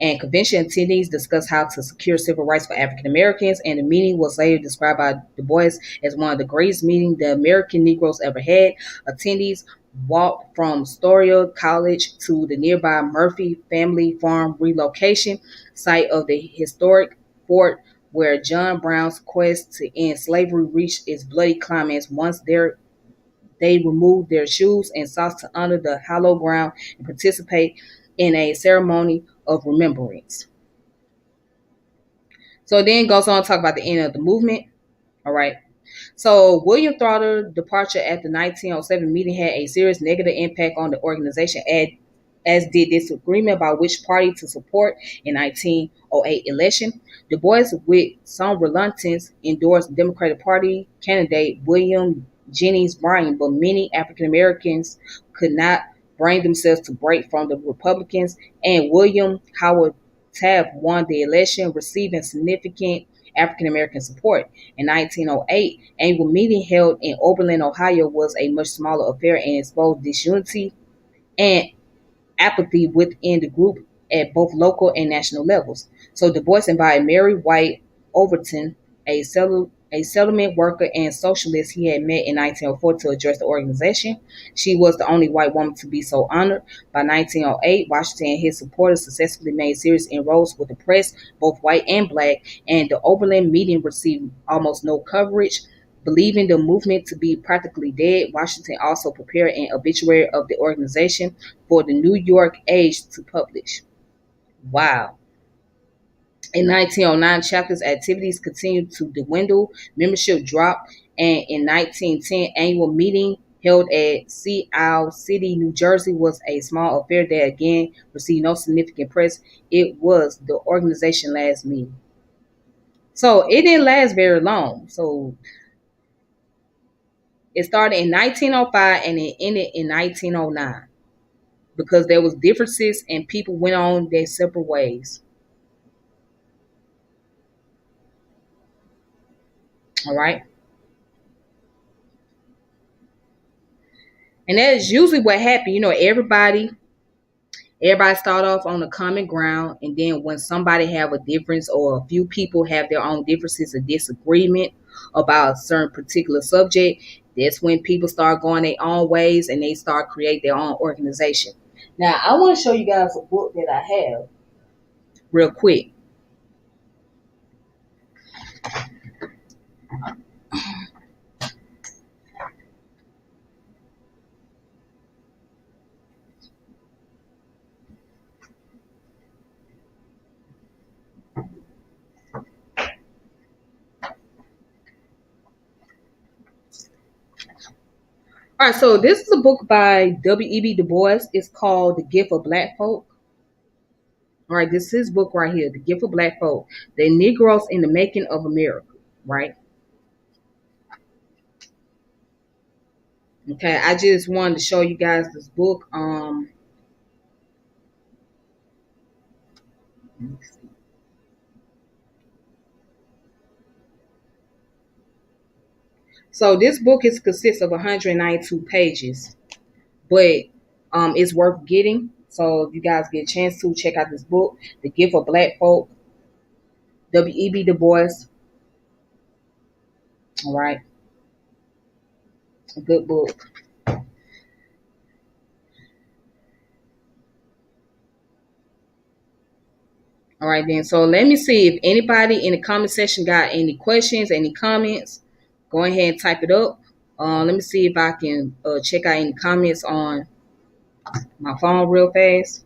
And convention attendees discussed how to secure civil rights for African Americans, and the meeting was later described by Du Bois as one of the greatest meetings the American Negroes ever had. Attendees walked from Astoria College to the nearby Murphy Family Farm relocation site of the historic Fort where John Brown's quest to end slavery reached its bloody climax once they removed their shoes and sought to honor the hallowed ground and participate in a ceremony of remembrance. So then it goes on to talk about the end of the movement. All right. So William Throtter's departure at the 1907 meeting had a serious negative impact on the organization, as did disagreement about which party to support in 1908 election. Du Bois, with some reluctance, endorsed Democratic Party candidate William Jennings Bryan, but many African Americans could not bring themselves to break from the Republicans, and William Howard Taft won the election, receiving significant African American support. In 1908, annual meeting held in Oberlin, Ohio, was a much smaller affair and exposed disunity and apathy within the group at both local and national levels. So Du Bois invited Mary White Overton, a settlement worker and socialist he had met in 1904, to address the organization. She was the only white woman to be so honored. By 1908, Washington and his supporters successfully made serious inroads with the press, both white and black, and the Oberlin meeting received almost no coverage. Believing the movement to be practically dead, Washington also prepared an obituary of the organization for the New York Age to publish. Wow. In 1909, chapter's activities continued to dwindle, membership dropped, and in 1910, annual meeting held at Sea Isle City, New Jersey, was a small affair that again received no significant press. It was the organization's last meeting. So it didn't last very long. So it started in 1905 and it ended in 1909 because there was differences and people went on their separate ways. All right. And that is usually what happened. Everybody start off on a common ground, and then when somebody have a difference or a few people have their own differences or disagreement about a certain particular subject, that's when people start going their own ways and they start create their own organization. Now I want to show you guys a book that I have real quick. All right, so this is a book by W.E.B. Du Bois. It's called The Gift of Black Folk. All right, this is his book right here, The Gift of Black Folk, The Negroes in the Making of America, right? Okay, I just wanted to show you guys this book. So this book is consists of 192 pages, but it's worth getting. So if you guys get a chance to check out this book, The Gift of Black Folk, W.E.B. Du Bois. All right, a good book. All right, then. So let me see if anybody in the comment section got any questions, any comments. Go ahead and type it up. Let me see if I can check out any comments on my phone real fast.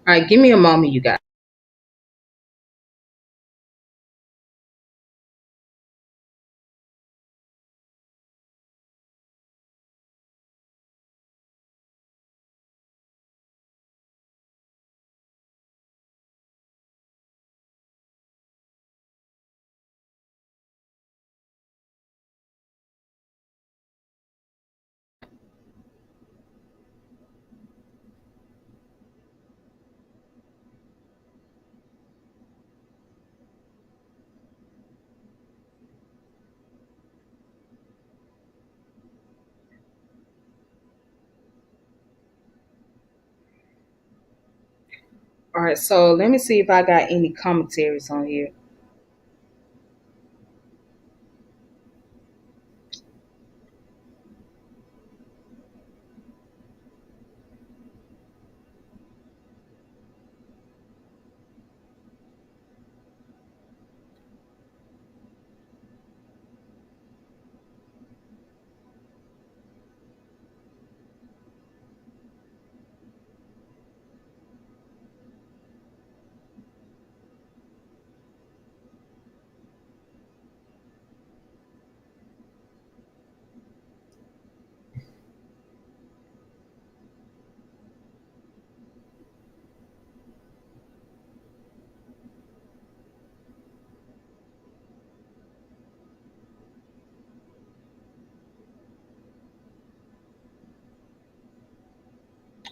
All right, give me a moment, you guys. right, so let me see if I got any commentaries on here.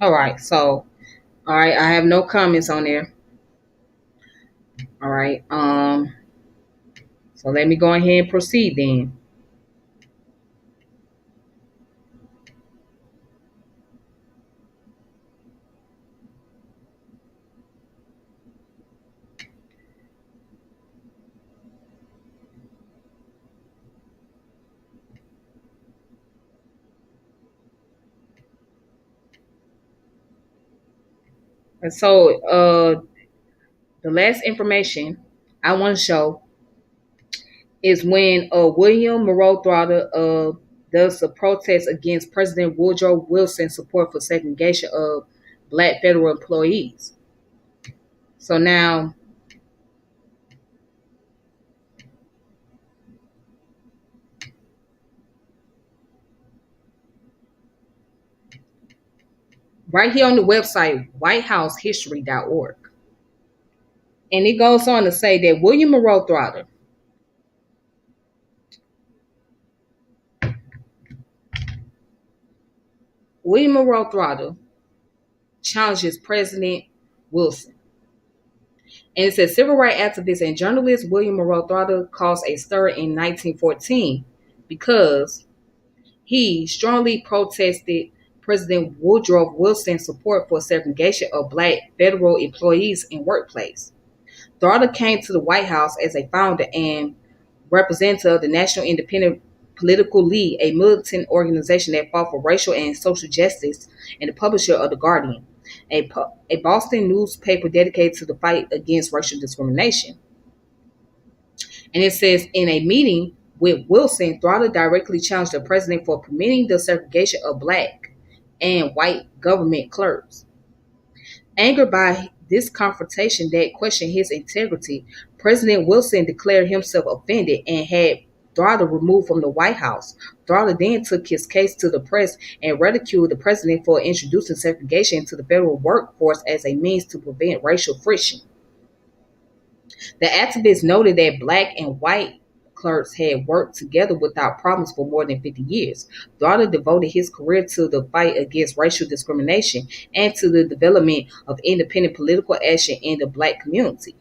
All right, so all right, I have no comments on there. All right, so let me go ahead and proceed then. And so, the last information I want to show is when William Monroe Trotter does a protest against President Woodrow Wilson's support for segregation of black federal employees. So now, right here on the website, whitehousehistory.org. And it goes on to say that William Monroe Trotter challenges President Wilson. And it says civil rights activist and journalist William Monroe Trotter caused a stir in 1914 because he strongly protested President Woodrow Wilson's support for segregation of black federal employees in workplace. Trotter came to the White House as a founder and representative of the National Independent Political League, a militant organization that fought for racial and social justice, and the publisher of The Guardian, a Boston newspaper dedicated to the fight against racial discrimination. And it says in a meeting with Wilson, Trotter directly challenged the president for permitting the segregation of black and white government clerks. Angered by this confrontation that questioned his integrity, President Wilson declared himself offended and had Trotter removed from the White House. Trotter then took his case to the press and ridiculed the president for introducing segregation into the federal workforce as a means to prevent racial friction. The activists noted that black and white clerks had worked together without problems for more than 50 years. Trotter devoted his career to the fight against racial discrimination and to the development of independent political action in the black community.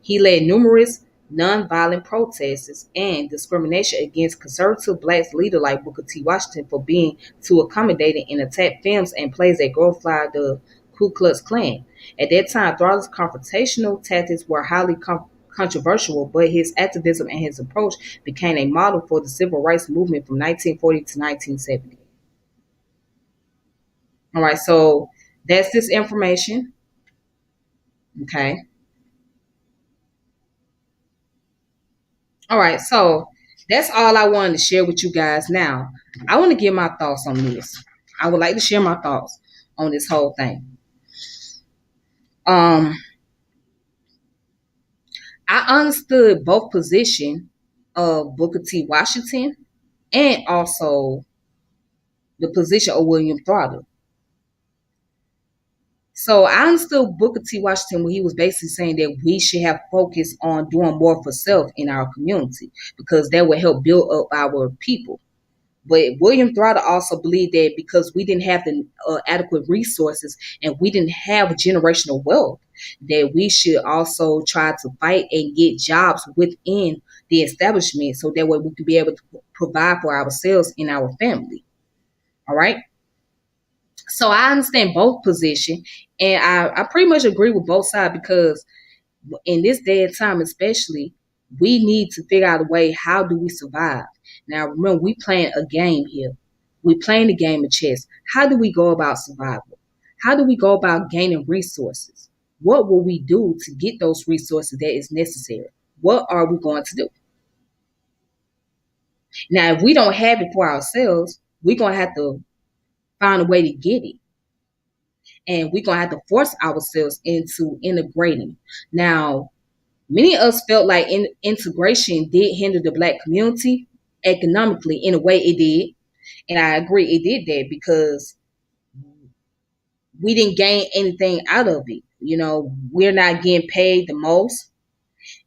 He led numerous nonviolent protests and discrimination against conservative black leaders like Booker T. Washington for being too accommodating and attacked films and plays that glorified the Ku Klux Klan. At that time, Trotter's confrontational tactics were highly controversial, but his activism and his approach became a model for the civil rights movement from 1940 to 1970. All right, so that's this information. Okay. All right, so that's all I wanted to share with you guys. Now, I want to give my thoughts on this. I would like to share my thoughts on this whole thing. Um, I understood both position of Booker T. Washington and also the position of William Trotter. So I understood Booker T. Washington when he was basically saying that we should have focus on doing more for self in our community because that would help build up our people. But William Trotter also believed that because we didn't have the adequate resources and we didn't have generational wealth, that we should also try to fight and get jobs within the establishment so that way we could be able to provide for ourselves and our family. All right. So I understand both position, and I pretty much agree with both sides because in this day and time, especially, we need to figure out a way. How do we survive? Now, remember, we playing a game here. We playing the game of chess. How do we go about survival? How do we go about gaining resources? What will we do to get those resources that is necessary? What are we going to do? Now, if we don't have it for ourselves, we're going to have to find a way to get it. And we're going to have to force ourselves into integrating. Now, many of us felt like integration did hinder the Black community economically. In a way, it did. And I agree, it did that because we didn't gain anything out of it. You know, we're not getting paid the most.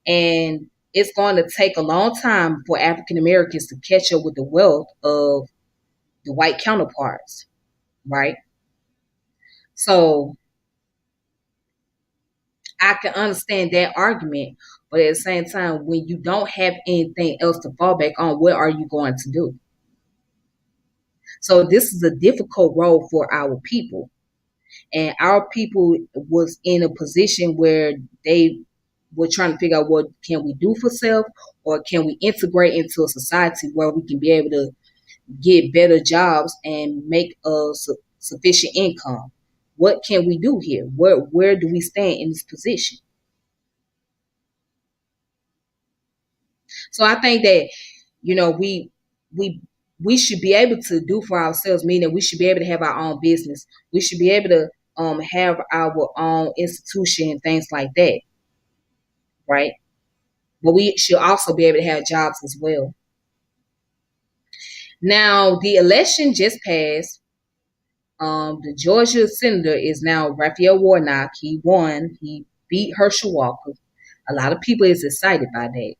And it's going to take a long time for African Americans to catch up with the wealth of the white counterparts, right? So I can understand that argument, but at the same time, when you don't have anything else to fall back on, what are you going to do? So this is a difficult role for our people. And our people was in a position where they were trying to figure out what can we do for self, or can we integrate into a society where we can be able to get better jobs and make a sufficient income. What can we do here? Where do we stand in this position? So I think that, you know, we we should be able to do for ourselves, meaning we should be able to have our own business. We should be able to have our own institution and things like that, right? But we should also be able to have jobs as well. Now, the election just passed. The Georgia senator is now Raphael Warnock. He won. He beat Herschel Walker. A lot of people is excited by that.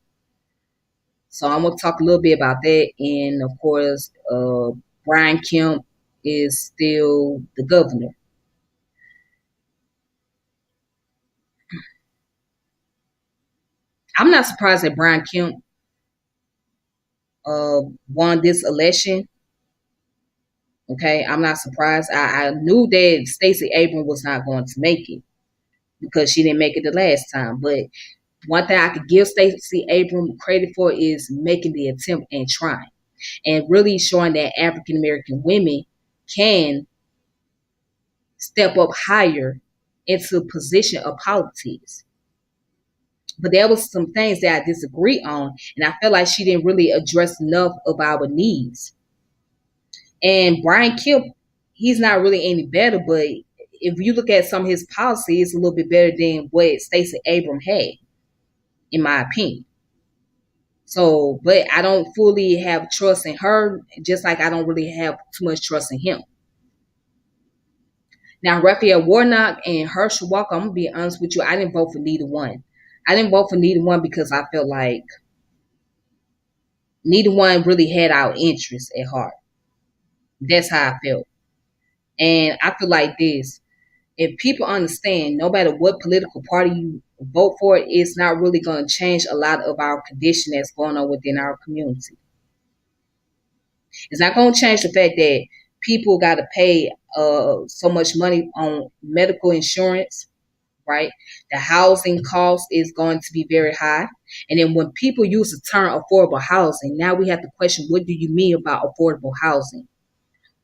So I'm gonna talk a little bit about that. And of course, Brian Kemp is still the governor. I'm not surprised that Brian Kemp won this election. Okay, I'm not surprised. I knew that Stacey Abrams was not going to make it because she didn't make it the last time. But one thing I could give Stacey Abrams credit for is making the attempt and trying, and really showing that African American women can step up higher into a position of politics. But there was some things that I disagree on, and I feel like she didn't really address enough of our needs. And Brian Kemp, he's not really any better, but if you look at some of his policy, it's a little bit better than what Stacey Abrams had, in my opinion. So, but I don't fully have trust in her, just like I don't really have too much trust in him. Now, Raphael Warnock and Herschel Walker, I'm gonna be honest with you, I didn't vote for neither one. I didn't vote for neither one because I felt like neither one really had our interests at heart. That's how I felt. And I feel like this: if people understand, no matter what political party you vote for, it's not really going to change a lot of our condition that's going on within our community. It's not going to change the fact that people got to pay so much money on medical insurance, right? The housing cost is going to be very high. And then when people use the term affordable housing, now we have to question, what do you mean about affordable housing?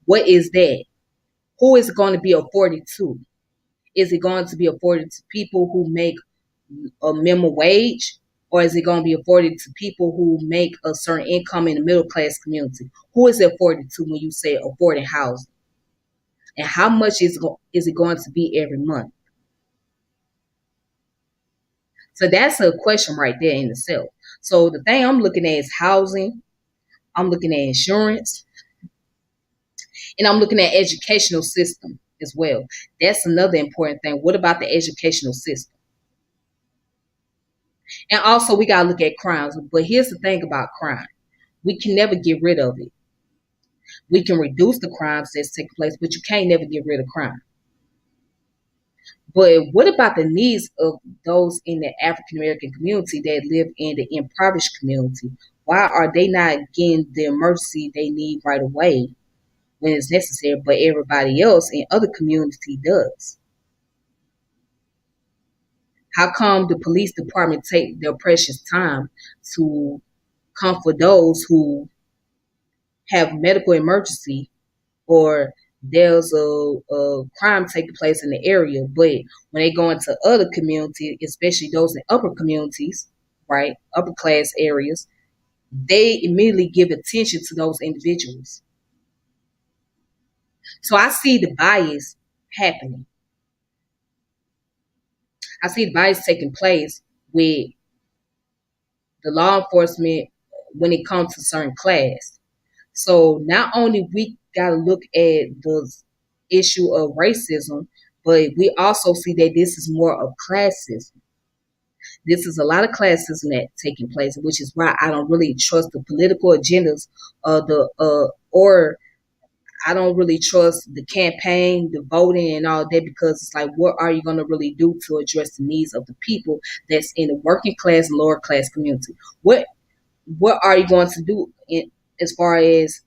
What is that? Who is it going to be afforded to? Is it going to be afforded to people who make a minimum wage? Or is it going to be afforded to people who make a certain income in the middle class community? Who is it afforded to when you say affording housing? And how much is it going to be every month? So that's a question right there in itself. So the thing I'm looking at is housing. I'm looking at insurance. And I'm looking at educational system as well. That's another important thing. What about the educational system? And also, we got to look at crimes. But here's the thing about crime: we can never get rid of it. We can reduce the crimes that's taking place, but you can't never get rid of crime. But what about the needs of those in the African American community that live in the impoverished community? Why are they not getting the emergency they need right away? when it's necessary, but everybody else in other community does. How come the police department take their precious time to come for those who have medical emergency, or there's a crime taking place in the area, but when they go into other communities, especially those in upper communities, right, upper class areas, they immediately give attention to those individuals. So I see the bias happening. I see the bias taking place with the law enforcement when it comes to certain class. So not only we got to look at the issue of racism, but we also see that this is more of classism. This is a lot of classism that taking place, which is why I don't really trust the political agendas of the or I don't really trust the campaign, the voting, and all that, because it's like, what are you going to really do to address the needs of the people that's in the working class and lower class community? What are you going to do as far as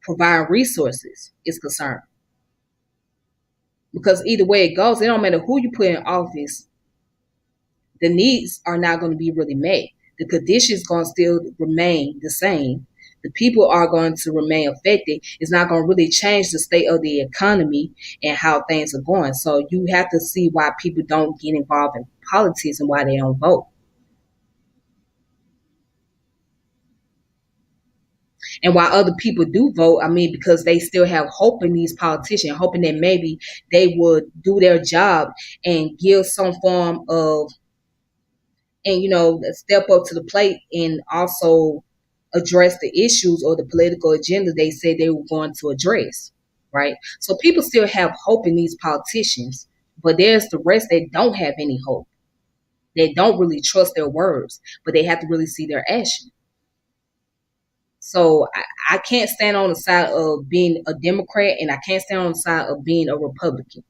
providing resources is concerned? Because either way it goes, it don't matter who you put in office, the needs are not going to be really met. The conditions going to still remain the same. The people are going to remain affected. It's not going to really change the state of the economy and how things are going. So you have to see why people don't get involved in politics and why they don't vote. And while other people do vote, I mean, because they still have hope in these politicians, hoping that maybe they would do their job and give some form of, and step up to the plate and also address the issues or the political agenda they said they were going to address, right? So people still have hope in these politicians, but there's the rest that don't have any hope. They don't really trust their words, but they have to really see their action. So I can't stand on the side of being a Democrat, and I can't stand on the side of being a Republican.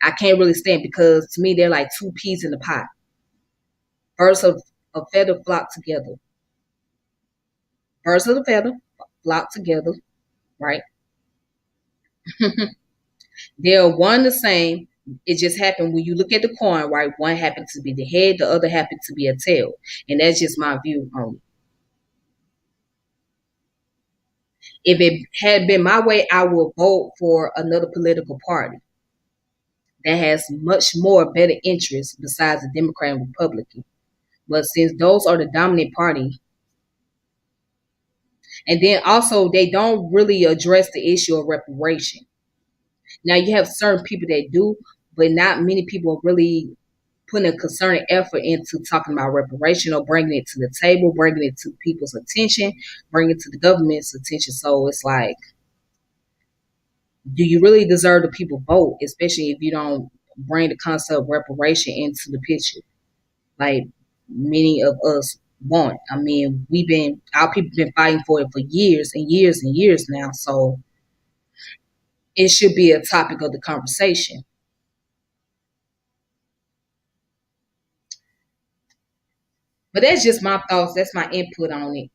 I can't really stand, because to me they're like two peas in the pot. Birds of a feather flock together. Birds of a feather flock together, right? They're one the same. It just happened when you look at the coin, right? One happened to be the head, the other happened to be a tail. And that's just my view on it. If it had been my way, I would vote for another political party that has much more better interests besides the Democrat and Republican. But since those are the dominant party, and then also they don't really address the issue of reparation. Now you have certain people that do, but not many people are really putting a concerted effort into talking about reparation or bringing it to the table, bringing it to people's attention, bringing it to the government's attention. So it's like, do you really deserve the people vote, especially if you don't bring the concept of reparation into the picture, like many of us want? I mean, our people been fighting for it for years and years and years now. So it should be a topic of the conversation. But that's just my thoughts. That's my input on it.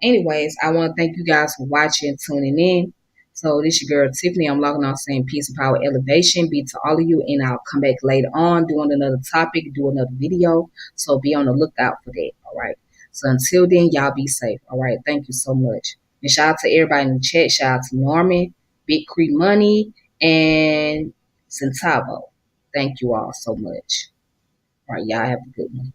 Anyways, I want to thank you guys for watching and tuning in. So this your girl Tiffany. I'm logging off saying peace and power elevation be to all of you, and I'll come back later on doing another topic, do another video. So be on the lookout for that. All right. So until then, y'all be safe. All right. Thank you so much. And shout out to everybody in the chat. Shout out to Norman, Big Creek Money, and Centavo. Thank you all so much. All right, y'all have a good one.